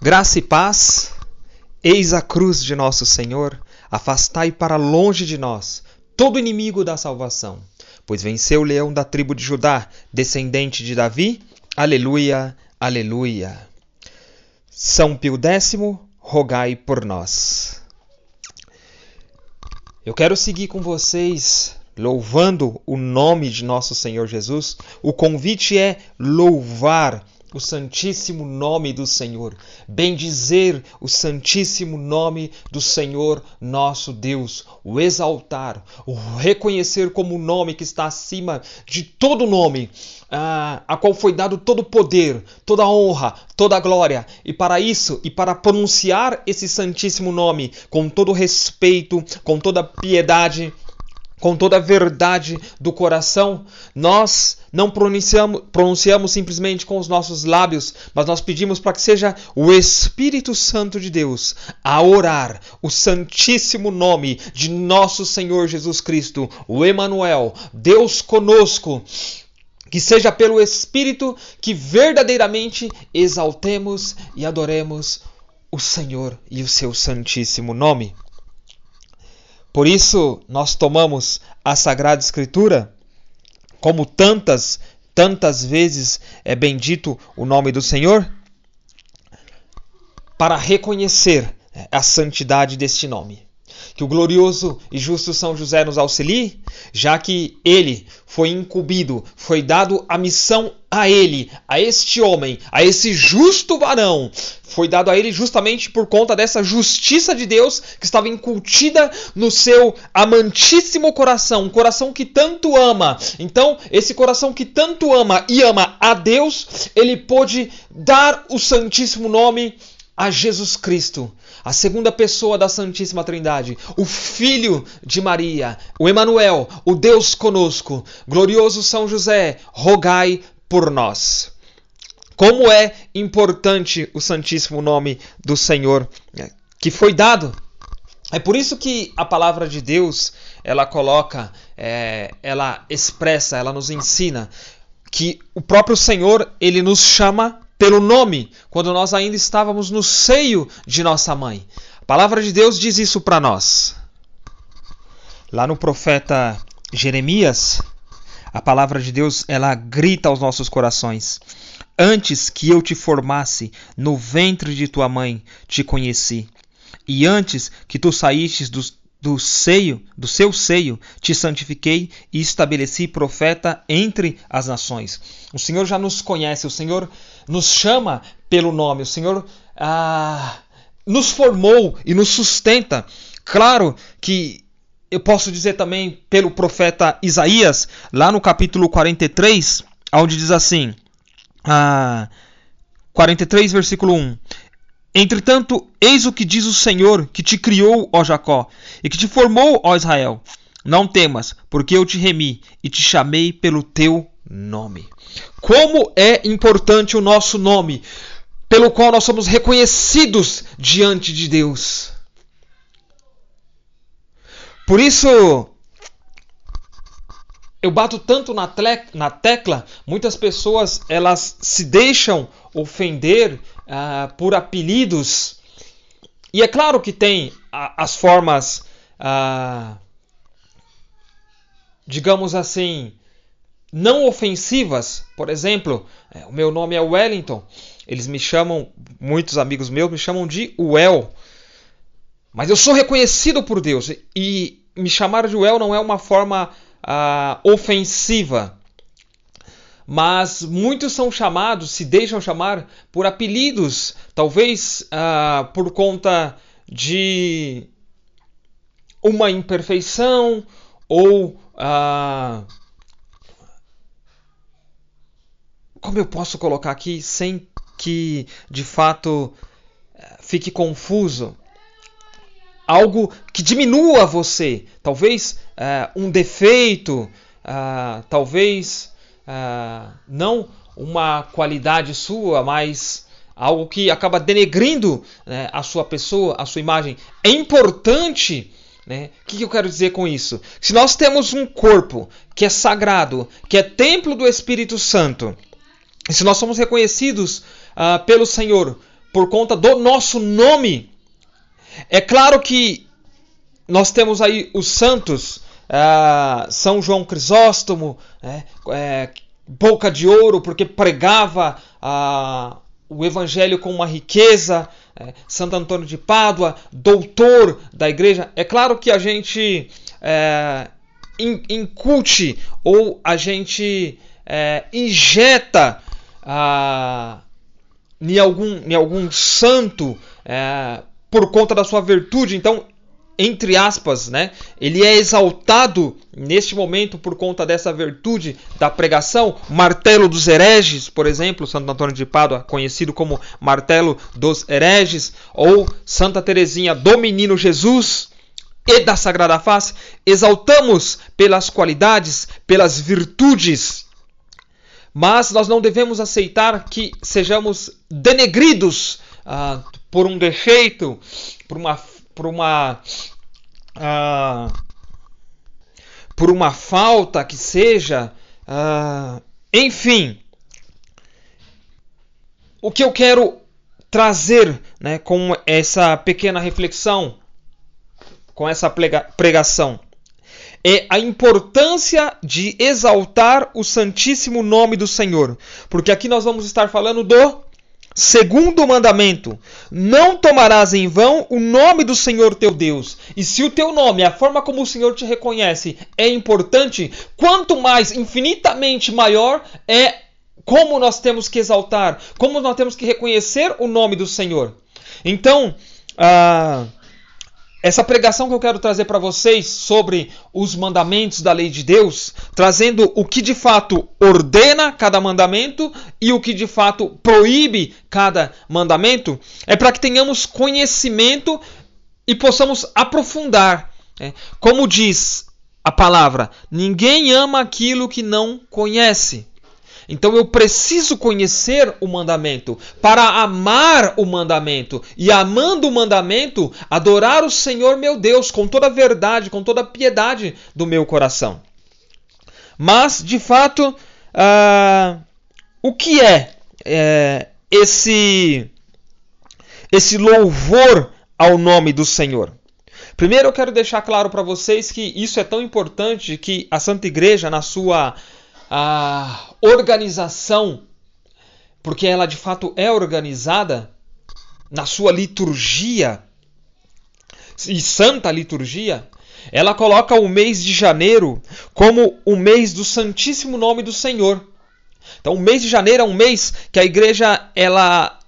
Graça e paz, eis a cruz de nosso Senhor, afastai para longe de nós todo inimigo da salvação, pois venceu o leão da tribo de Judá, descendente de Davi, aleluia, aleluia. São Pio X, rogai por nós. Eu quero seguir com vocês louvando o nome de nosso Senhor Jesus. O convite é louvar o santíssimo nome do Senhor, bendizer o santíssimo nome do Senhor nosso Deus, o exaltar, o reconhecer como o nome que está acima de todo nome, a qual foi dado todo o poder, toda a honra, toda a glória. E para isso, e para pronunciar esse santíssimo nome com todo respeito, com toda piedade, com toda a verdade do coração, nós não pronunciamos simplesmente com os nossos lábios, mas nós pedimos para que seja o Espírito Santo de Deus a orar o santíssimo nome de nosso Senhor Jesus Cristo, o Emanuel, Deus conosco. Que seja pelo Espírito que verdadeiramente exaltemos e adoremos o Senhor e o seu santíssimo nome. Por isso, nós tomamos a Sagrada Escritura, como tantas vezes é bendito o nome do Senhor, para reconhecer a santidade deste nome. Que o glorioso e justo São José nos auxilie, já que ele foi incumbido, foi dado a missão a ele, a este homem, a esse justo varão. Foi dado a ele justamente por conta dessa justiça de Deus que estava incutida no seu amantíssimo coração, um coração que tanto ama. Então, esse coração que tanto ama e ama a Deus, ele pôde dar o santíssimo nome a Jesus Cristo, a segunda pessoa da Santíssima Trindade, o Filho de Maria, o Emanuel, o Deus conosco. Glorioso São José, rogai por nós. Como é importante o santíssimo nome do Senhor que foi dado. É por isso que a palavra de Deus, ela coloca, ela expressa, ela nos ensina que o próprio Senhor, ele nos chama pelo nome, quando nós ainda estávamos no seio de nossa mãe. A palavra de Deus diz isso para nós. Lá no profeta Jeremias, a palavra de Deus, ela grita aos nossos corações. Antes que eu te formasse no ventre de tua mãe, te conheci. E antes que tu saístes do seu seio, te santifiquei e estabeleci profeta entre as nações. O Senhor já nos conhece, o Senhor nos chama pelo nome, o Senhor nos formou e nos sustenta. Claro que eu posso dizer também pelo profeta Isaías, lá no capítulo 43, onde diz assim, 43, versículo 1. Entretanto, eis o que diz o Senhor, que te criou, ó Jacó, e que te formou, ó Israel. Não temas, porque eu te remi e te chamei pelo teu nome. Como é importante o nosso nome, pelo qual nós somos reconhecidos diante de Deus. Por isso, eu bato tanto na tecla, muitas pessoas elas se deixam ofender por apelidos. E é claro que tem as formas, digamos assim, não ofensivas. Por exemplo, o meu nome é Wellington. Eles me chamam, muitos amigos meus me chamam de Well. Mas eu sou reconhecido por Deus. E me chamar de Well não é uma forma ofensiva. Mas muitos são chamados, se deixam chamar por apelidos, talvez por conta de uma imperfeição ou como eu posso colocar aqui sem que de fato fique confuso? Algo que diminua você, talvez um defeito, talvez não uma qualidade sua, mas algo que acaba denegrindo a sua pessoa, a sua imagem. É importante, né? O que eu quero dizer com isso? Se nós temos um corpo que é sagrado, que é templo do Espírito Santo, e se nós somos reconhecidos pelo Senhor por conta do nosso nome. É claro que nós temos aí os santos, São João Crisóstomo, boca de ouro, porque pregava o evangelho com uma riqueza, Santo Antônio de Pádua, doutor da igreja. É claro que a gente incute ou a gente injeta em algum santo por conta da sua virtude. Então, entre aspas, ele é exaltado neste momento por conta dessa virtude da pregação. Martelo dos hereges, por exemplo, Santo Antônio de Pádua, conhecido como Martelo dos hereges, ou Santa Teresinha do Menino Jesus e da Sagrada Face. Exaltamos pelas qualidades, pelas virtudes, mas nós não devemos aceitar que sejamos denegridos por um defeito, por uma falta que seja, enfim. O que eu quero trazer, com essa pequena reflexão, com essa pregação, é a importância de exaltar o santíssimo nome do Senhor. Porque aqui nós vamos estar falando do segundo mandamento: não tomarás em vão o nome do Senhor teu Deus. E se o teu nome, a forma como o Senhor te reconhece, é importante, quanto mais, infinitamente maior, é como nós temos que exaltar, como nós temos que reconhecer o nome do Senhor. Então, essa pregação que eu quero trazer para vocês sobre os mandamentos da lei de Deus, trazendo o que de fato ordena cada mandamento e o que de fato proíbe cada mandamento, é para que tenhamos conhecimento e possamos aprofundar. Como diz a palavra, ninguém ama aquilo que não conhece. Então eu preciso conhecer o mandamento para amar o mandamento. E amando o mandamento, adorar o Senhor meu Deus com toda a verdade, com toda a piedade do meu coração. Mas, de fato, o que é esse louvor ao nome do Senhor? Primeiro eu quero deixar claro para vocês que isso é tão importante que a Santa Igreja, na sua organização, porque ela de fato é organizada na sua liturgia, e santa liturgia, ela coloca o mês de janeiro como o mês do Santíssimo Nome do Senhor. Então o mês de janeiro é um mês que a igreja ela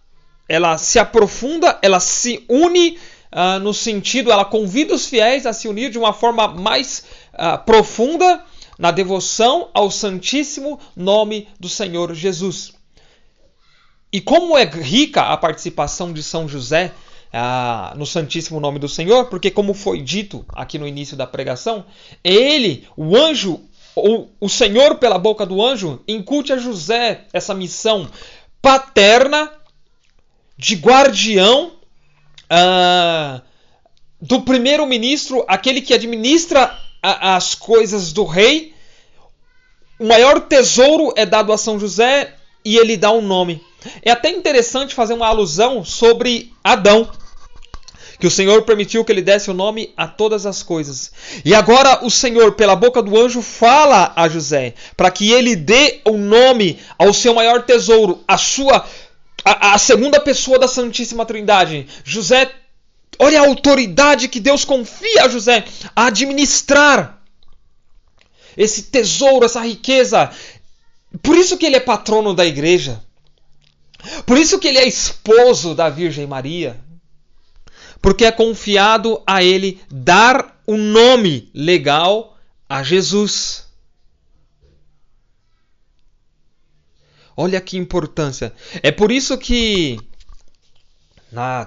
se aprofunda, ela se une no sentido, ela convida os fiéis a se unir de uma forma mais profunda na devoção ao Santíssimo Nome do Senhor Jesus. E como é rica a participação de São José no Santíssimo Nome do Senhor, porque como foi dito aqui no início da pregação, é ele, o anjo, ou o Senhor pela boca do anjo, incute a José essa missão paterna de guardião do primeiro-ministro, aquele que administra as coisas do rei. O maior tesouro é dado a São José e ele dá um nome. É até interessante fazer uma alusão sobre Adão, que o Senhor permitiu que ele desse o nome a todas as coisas. E agora o Senhor, pela boca do anjo, fala a José para que ele dê o nome ao seu maior tesouro, a segunda pessoa da Santíssima Trindade. José, olha a autoridade que Deus confia a José a administrar esse tesouro, essa riqueza. Por isso que ele é patrono da igreja. Por isso que ele é esposo da Virgem Maria. Porque é confiado a ele dar o nome legal a Jesus. Olha que importância. É por isso que na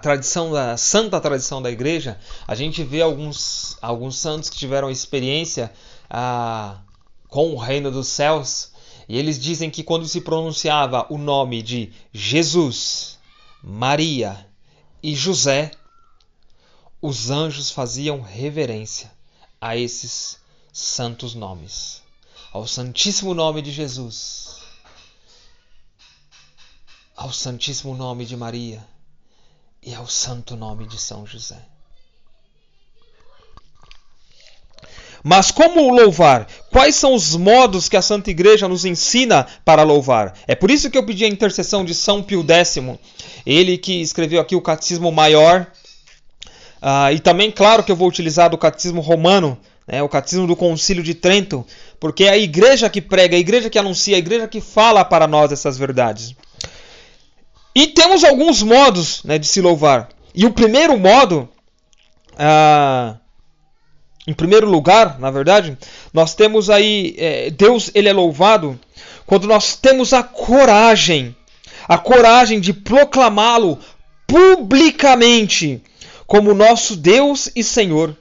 santa tradição da igreja, a gente vê alguns santos que tiveram experiência com o reino dos céus, e eles dizem que quando se pronunciava o nome de Jesus, Maria e José, os anjos faziam reverência a esses santos nomes, ao Santíssimo Nome de Jesus, ao Santíssimo Nome de Maria e ao santo nome de São José. Mas como louvar? Quais são os modos que a Santa Igreja nos ensina para louvar? É por isso que eu pedi a intercessão de São Pio X, ele que escreveu aqui o Catecismo Maior, e também, claro, que eu vou utilizar do Catecismo Romano, o Catecismo do Concílio de Trento, porque é a Igreja que prega, a Igreja que anuncia, a Igreja que fala para nós essas verdades. E temos alguns modos, de se louvar. E o primeiro modo... Em primeiro lugar, na verdade, nós temos aí, Deus ele é louvado quando nós temos a coragem de proclamá-lo publicamente como nosso Deus e Senhor.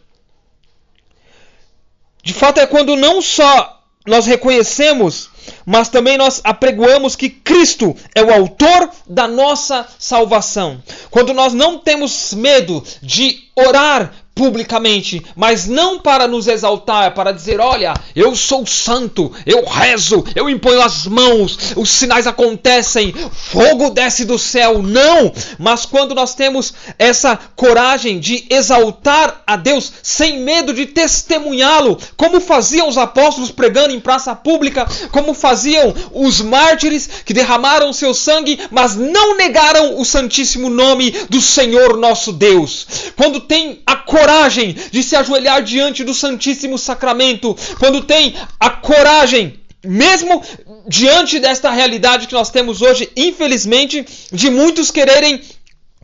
De fato é quando não só nós reconhecemos, mas também nós apregoamos que Cristo é o autor da nossa salvação. Quando nós não temos medo de orar publicamente, mas não para nos exaltar, para dizer, olha, eu sou santo, eu rezo, eu imponho as mãos, os sinais acontecem, fogo desce do céu, não! Mas quando nós temos essa coragem de exaltar a Deus sem medo de testemunhá-lo, como faziam os apóstolos pregando em praça pública, como faziam os mártires que derramaram seu sangue, mas não negaram o santíssimo nome do Senhor nosso Deus. Quando tem a coragem de se ajoelhar diante do Santíssimo Sacramento, quando tem a coragem, mesmo diante desta realidade que nós temos hoje, infelizmente, de muitos quererem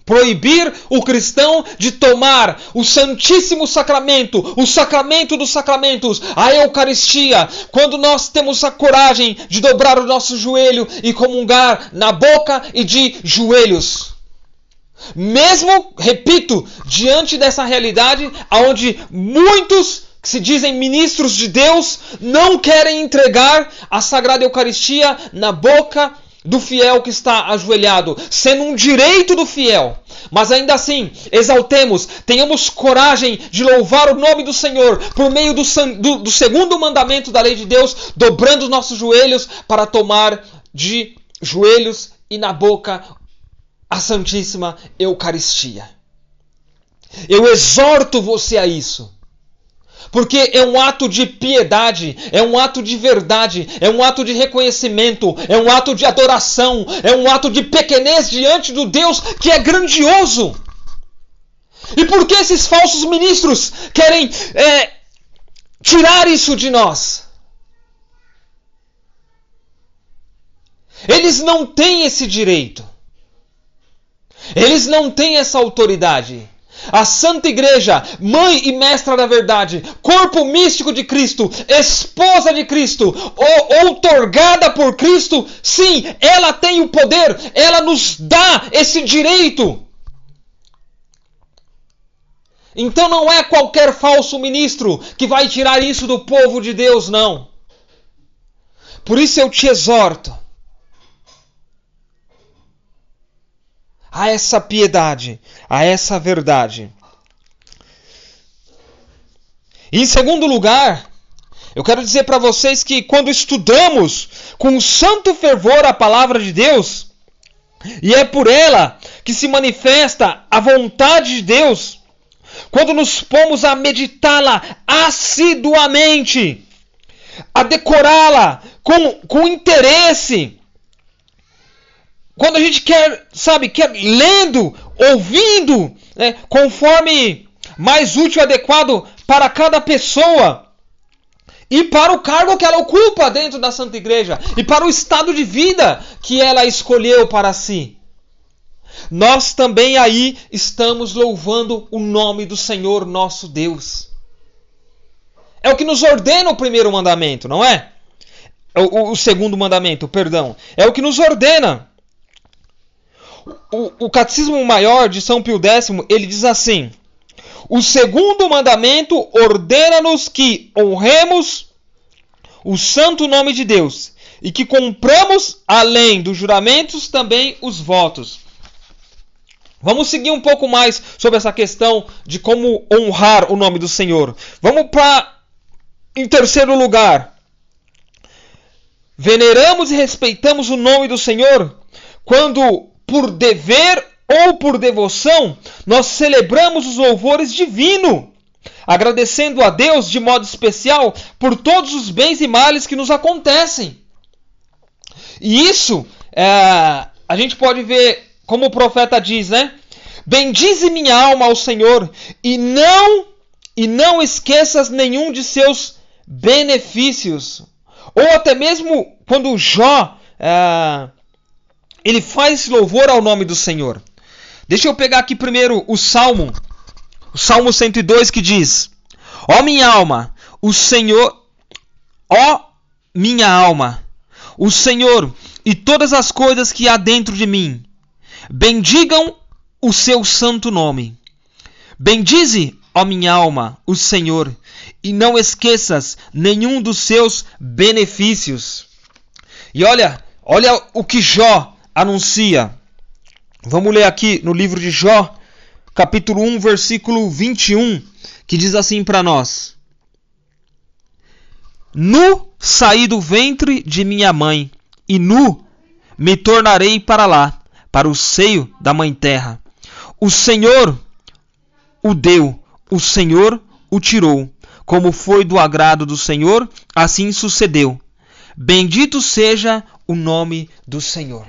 proibir o cristão de tomar o Santíssimo Sacramento, o Sacramento dos Sacramentos, a Eucaristia, quando nós temos a coragem de dobrar o nosso joelho e comungar na boca e de joelhos. Mesmo, repito, diante dessa realidade, onde muitos que se dizem ministros de Deus não querem entregar a Sagrada Eucaristia na boca do fiel que está ajoelhado, sendo um direito do fiel. Mas ainda assim, exaltemos, tenhamos coragem de louvar o nome do Senhor por meio do segundo mandamento da lei de Deus, dobrando os nossos joelhos para tomar de joelhos e na boca a Santíssima Eucaristia. Eu exorto você a isso, porque é um ato de piedade, é um ato de verdade, é um ato de reconhecimento, é um ato de adoração, é um ato de pequenez diante do Deus que é grandioso. E por que esses falsos ministros querem tirar isso de nós? Eles não têm esse direito. Eles não têm essa autoridade. A Santa Igreja, mãe e mestra da verdade, corpo místico de Cristo, esposa de Cristo, outorgada por Cristo, sim, ela tem o poder, ela nos dá esse direito. Então não é qualquer falso ministro que vai tirar isso do povo de Deus, não. Por isso eu te exorto a essa piedade, a essa verdade. E em segundo lugar, eu quero dizer para vocês que quando estudamos com santo fervor a palavra de Deus, e é por ela que se manifesta a vontade de Deus, quando nos pomos a meditá-la assiduamente, a decorá-la com interesse, quando a gente quer lendo, ouvindo, conforme mais útil e adequado para cada pessoa e para o cargo que ela ocupa dentro da Santa Igreja e para o estado de vida que ela escolheu para si. Nós também aí estamos louvando o nome do Senhor nosso Deus. É o que nos ordena o primeiro mandamento, não é? O segundo mandamento, perdão. É o que nos ordena. O Catecismo Maior de São Pio X, ele diz assim: o segundo mandamento ordena-nos que honremos o santo nome de Deus e que cumpramos, além dos juramentos, também os votos. Vamos seguir um pouco mais sobre essa questão de como honrar o nome do Senhor. Vamos em terceiro lugar. Veneramos e respeitamos o nome do Senhor quando, por dever ou por devoção, nós celebramos os louvores divinos, agradecendo a Deus de modo especial por todos os bens e males que nos acontecem. E isso, a gente pode ver, como o profeta diz, né? Bendize minha alma ao Senhor e não esqueças nenhum de seus benefícios. Ou até mesmo quando Jó, ele faz esse louvor ao nome do Senhor. Deixa eu pegar aqui primeiro o Salmo 102, que diz: Ó minha alma, o Senhor e todas as coisas que há dentro de mim, bendigam o seu santo nome. Bendize, ó minha alma, o Senhor, e não esqueças nenhum dos seus benefícios. E olha o que Jó anuncia. Vamos ler aqui no livro de Jó, capítulo 1, versículo 21, que diz assim para nós: Nu saí do ventre de minha mãe, e nu me tornarei para lá, para o seio da mãe terra. O Senhor o deu, o Senhor o tirou. Como foi do agrado do Senhor, assim sucedeu. Bendito seja o nome do Senhor.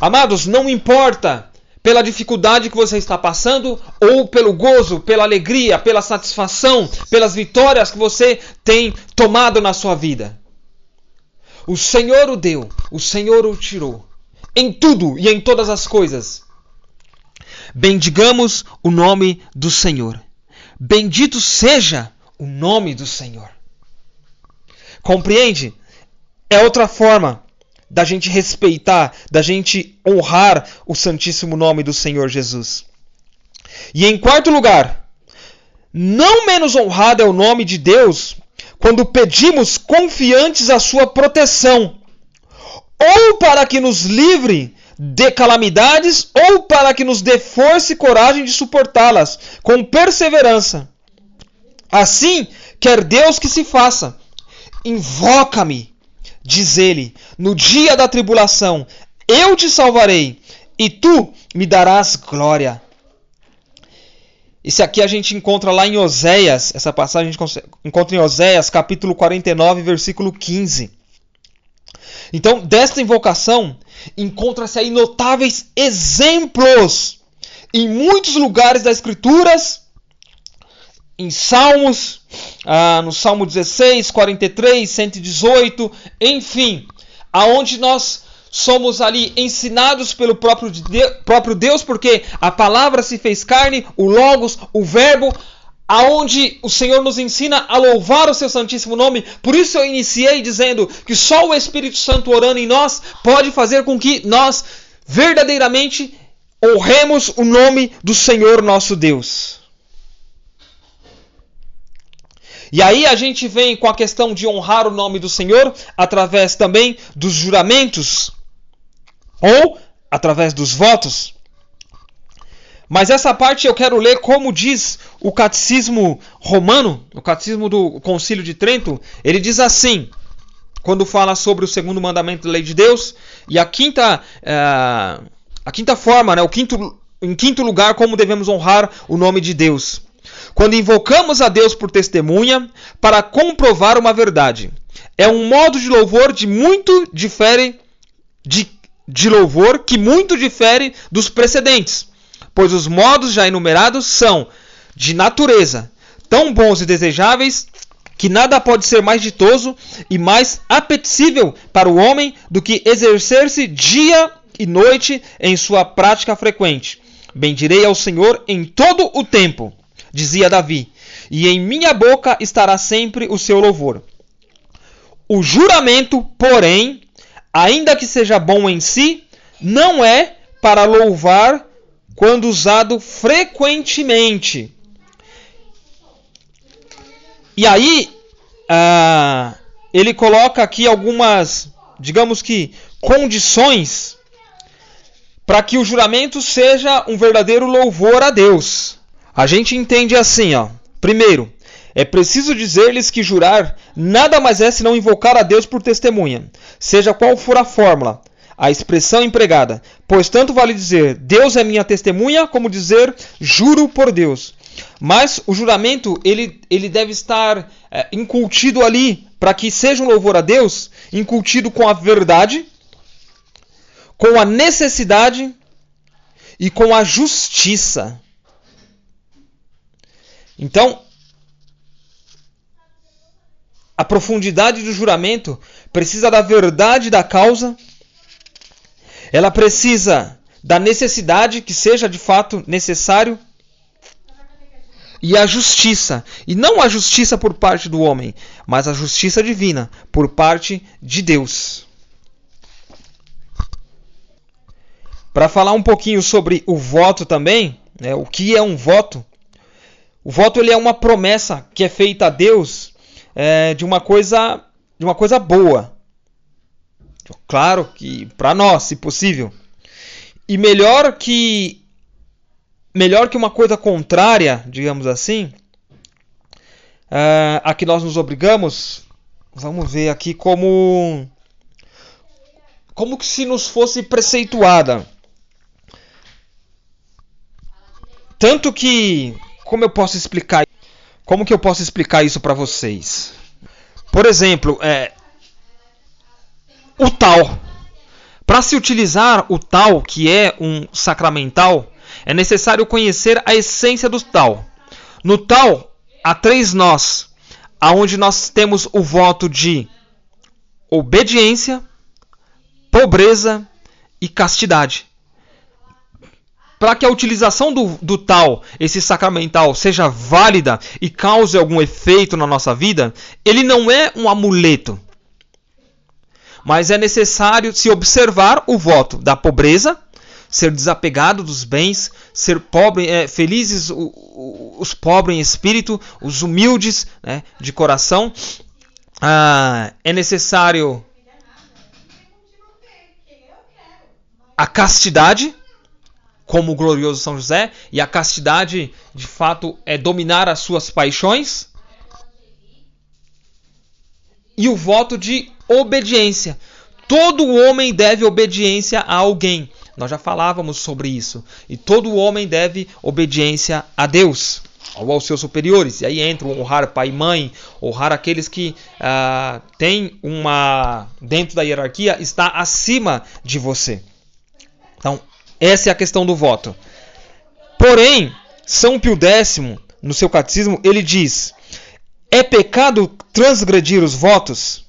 Amados, não importa pela dificuldade que você está passando, ou pelo gozo, pela alegria, pela satisfação, pelas vitórias que você tem tomado na sua vida. O Senhor o deu, o Senhor o tirou. Em tudo e em todas as coisas. Bendigamos o nome do Senhor. Bendito seja o nome do Senhor. Compreende? É outra forma da gente respeitar, da gente honrar o santíssimo nome do Senhor Jesus. E em quarto lugar, não menos honrado é o nome de Deus quando pedimos confiantes a sua proteção, ou para que nos livre de calamidades, ou para que nos dê força e coragem de suportá-las com perseverança. Assim quer Deus que se faça. Invoca-me, diz ele, no dia da tribulação, eu te salvarei, e tu me darás glória. Isso aqui a gente encontra lá em Oséias, essa passagem a gente encontra em Oséias, capítulo 49, versículo 15. Então, desta invocação, encontra-se aí notáveis exemplos em muitos lugares das Escrituras, em Salmos, no Salmo 16, 43, 118, enfim, aonde nós somos ali ensinados pelo próprio Deus, porque a palavra se fez carne, o Logos, o Verbo, aonde o Senhor nos ensina a louvar o seu santíssimo nome. Por isso eu iniciei dizendo que só o Espírito Santo orando em nós pode fazer com que nós verdadeiramente honremos o nome do Senhor nosso Deus. E aí a gente vem com a questão de honrar o nome do Senhor através também dos juramentos ou através dos votos. Mas essa parte eu quero ler como diz o Catecismo Romano, o Catecismo do Concílio de Trento. Ele diz assim, quando fala sobre o segundo mandamento da lei de Deus, e a quinta forma, né, em quinto lugar, como devemos honrar o nome de Deus. Quando invocamos a Deus por testemunha para comprovar uma verdade. É um modo de louvor de louvor que muito difere dos precedentes, pois os modos já enumerados são de natureza tão bons e desejáveis que nada pode ser mais ditoso e mais apetecível para o homem do que exercer-se dia e noite em sua prática frequente. Bendirei ao Senhor em todo o tempo, dizia Davi, e em minha boca estará sempre o seu louvor. O juramento, porém, ainda que seja bom em si, não é para louvar quando usado frequentemente. E aí, ele coloca aqui algumas, digamos que, condições para que o juramento seja um verdadeiro louvor a Deus. A gente entende assim, ó. Primeiro, é preciso dizer-lhes que jurar nada mais é senão invocar a Deus por testemunha, seja qual for a fórmula, a expressão empregada. Pois tanto vale dizer, Deus é minha testemunha, como dizer, juro por Deus. Mas o juramento, ele deve estar incutido ali, para que seja um louvor a Deus, incutido com a verdade, com a necessidade e com a justiça. Então, a profundidade do juramento precisa da verdade da causa, ela precisa da necessidade, que seja de fato necessário, e a justiça. E não a justiça por parte do homem, mas a justiça divina por parte de Deus. Para falar um pouquinho sobre o voto também, né, o que é um voto? O voto ele é uma promessa que é feita a Deus de uma coisa boa. Claro que para nós, se possível. E melhor que uma coisa contrária, digamos assim, a que nós nos obrigamos, vamos ver aqui como que se nos fosse preceituada. Tanto que, como que eu posso explicar isso para vocês? Por exemplo, o tal. Para se utilizar o tal, que é um sacramental, é necessário conhecer a essência do tal. No tal, há 3 nós, aonde nós temos o voto de obediência, pobreza e castidade. Para que a utilização do tal, esse sacramental, seja válida e cause algum efeito na nossa vida, ele não é um amuleto. Mas é necessário se observar o voto da pobreza, ser desapegado dos bens, ser pobre, felizes os pobres em espírito, os humildes, né, de coração. É necessário a castidade, como o glorioso São José, e a castidade, de fato, é dominar as suas paixões. E o voto de obediência. Todo homem deve obediência a alguém. Nós já falávamos sobre isso. E todo homem deve obediência a Deus, ou aos seus superiores. E aí entra honrar pai e mãe, honrar aqueles que têm dentro da hierarquia, está acima de você. Então, essa é a questão do voto. Porém, São Pio X, no seu catecismo, ele diz: é pecado transgredir os votos?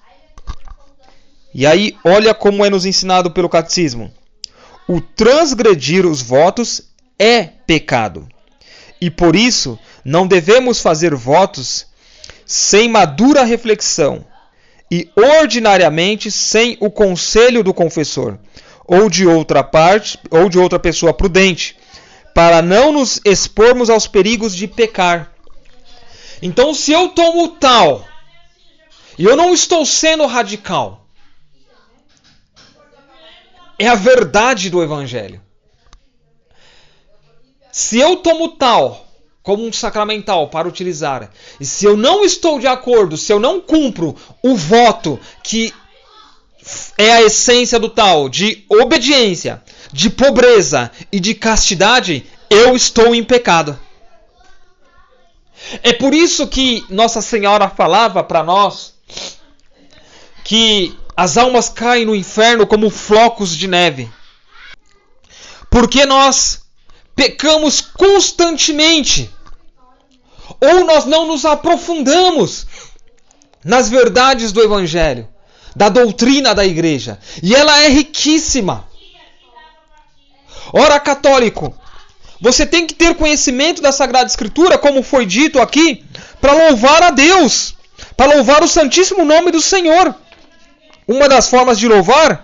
E aí, olha como é nos ensinado pelo catecismo. O transgredir os votos é pecado. E por isso, não devemos fazer votos sem madura reflexão e ordinariamente sem o conselho do confessor ou de outra pessoa prudente, para não nos expormos aos perigos de pecar. Então, se eu tomo tal e eu não estou sendo radical, é a verdade do Evangelho. Se eu tomo tal como um sacramental para utilizar, e se eu não estou de acordo, se eu não cumpro o voto que é a essência do tal, de obediência, de pobreza e de castidade, eu estou em pecado. É por isso que Nossa Senhora falava para nós que as almas caem no inferno como flocos de neve. Porque nós pecamos constantemente. Ou nós não nos aprofundamos nas verdades do Evangelho, da doutrina da Igreja. E ela é riquíssima. Ora, católico, você tem que ter conhecimento da Sagrada Escritura, como foi dito aqui, para louvar a Deus, para louvar o santíssimo nome do Senhor. Uma das formas de louvar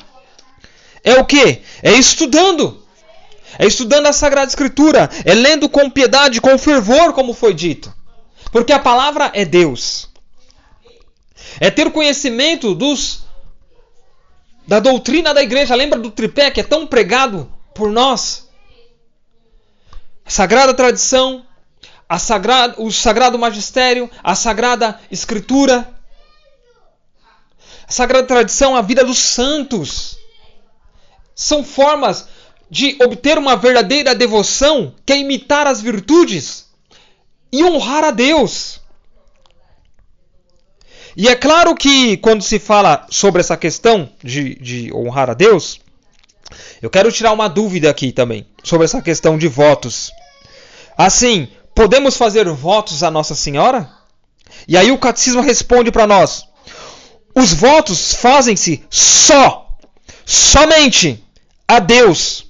é o quê? É estudando. É estudando a Sagrada Escritura. É lendo com piedade, com fervor, como foi dito. Porque a palavra é Deus. É ter conhecimento da doutrina da igreja. Lembra do tripé que é tão pregado por nós? A Sagrada Tradição, o Sagrado Magistério, a Sagrada Escritura. A Sagrada Tradição, a vida dos santos. são formas de obter uma verdadeira devoção, que é imitar as virtudes e honrar a Deus. E é claro que quando se fala sobre essa questão de honrar a Deus, eu quero tirar uma dúvida aqui também sobre essa questão de votos. Assim, podemos fazer votos a Nossa Senhora? E aí o catecismo responde para nós: os votos fazem-se somente a Deus.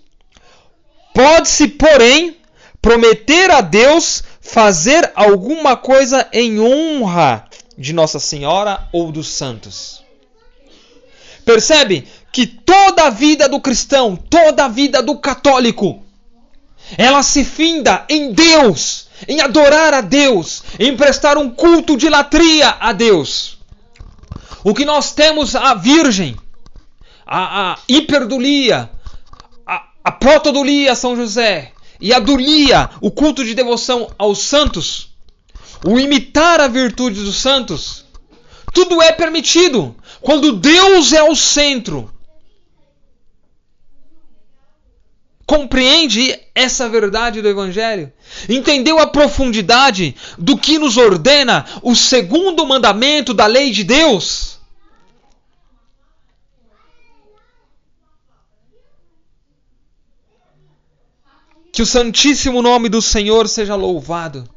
Pode-se, porém, prometer a Deus fazer alguma coisa em honra de Nossa Senhora ou dos santos. Percebe que toda a vida do cristão, toda a vida do católico, ela se finda em Deus, em adorar a Deus, em prestar um culto de latria a Deus. O que nós temos a Virgem, a hiperdulia, a protodulia a São José e a dulia, o culto de devoção aos santos, o imitar a virtude dos santos, tudo é permitido quando Deus é o centro. Compreende essa verdade do Evangelho? Entendeu a profundidade do que nos ordena o segundo mandamento da lei de Deus? Que o santíssimo nome do Senhor seja louvado,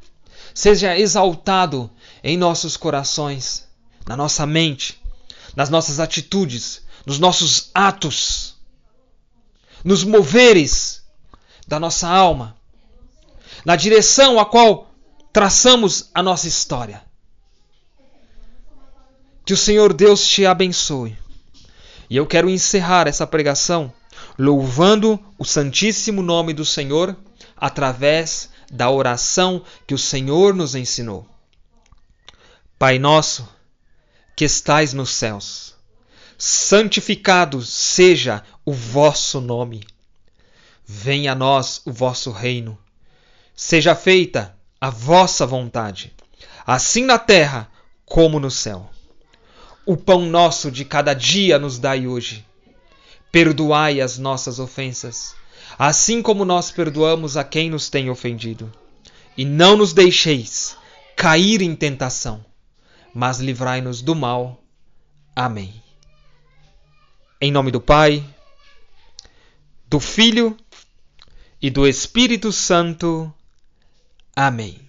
seja exaltado em nossos corações, na nossa mente, nas nossas atitudes, nos nossos atos, nos moveres da nossa alma, na direção a qual traçamos a nossa história. Que o Senhor Deus te abençoe. E eu quero encerrar essa pregação louvando o santíssimo nome do Senhor através da oração que o Senhor nos ensinou. Pai nosso, que estais nos céus, santificado seja o vosso nome. Venha a nós o vosso reino. Seja feita a vossa vontade, assim na terra como no céu. O pão nosso de cada dia nos dai hoje. Perdoai as nossas ofensas, assim como nós perdoamos a quem nos tem ofendido. E não nos deixeis cair em tentação, mas livrai-nos do mal. Amém. Em nome do Pai, do Filho e do Espírito Santo. Amém.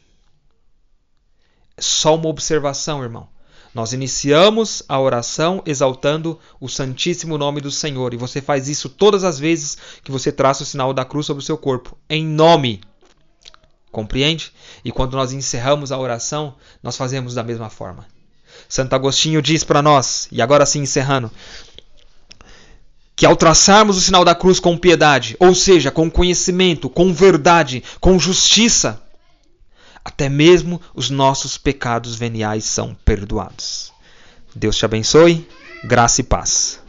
Só uma observação, irmão. Nós iniciamos a oração exaltando o santíssimo nome do Senhor. E você faz isso todas as vezes que você traça o sinal da cruz sobre o seu corpo. Em nome. Compreende? E quando nós encerramos a oração, nós fazemos da mesma forma. Santo Agostinho diz para nós, e agora sim encerrando, que ao traçarmos o sinal da cruz com piedade, ou seja, com conhecimento, com verdade, com justiça, até mesmo os nossos pecados veniais são perdoados. Deus te abençoe, graça e paz.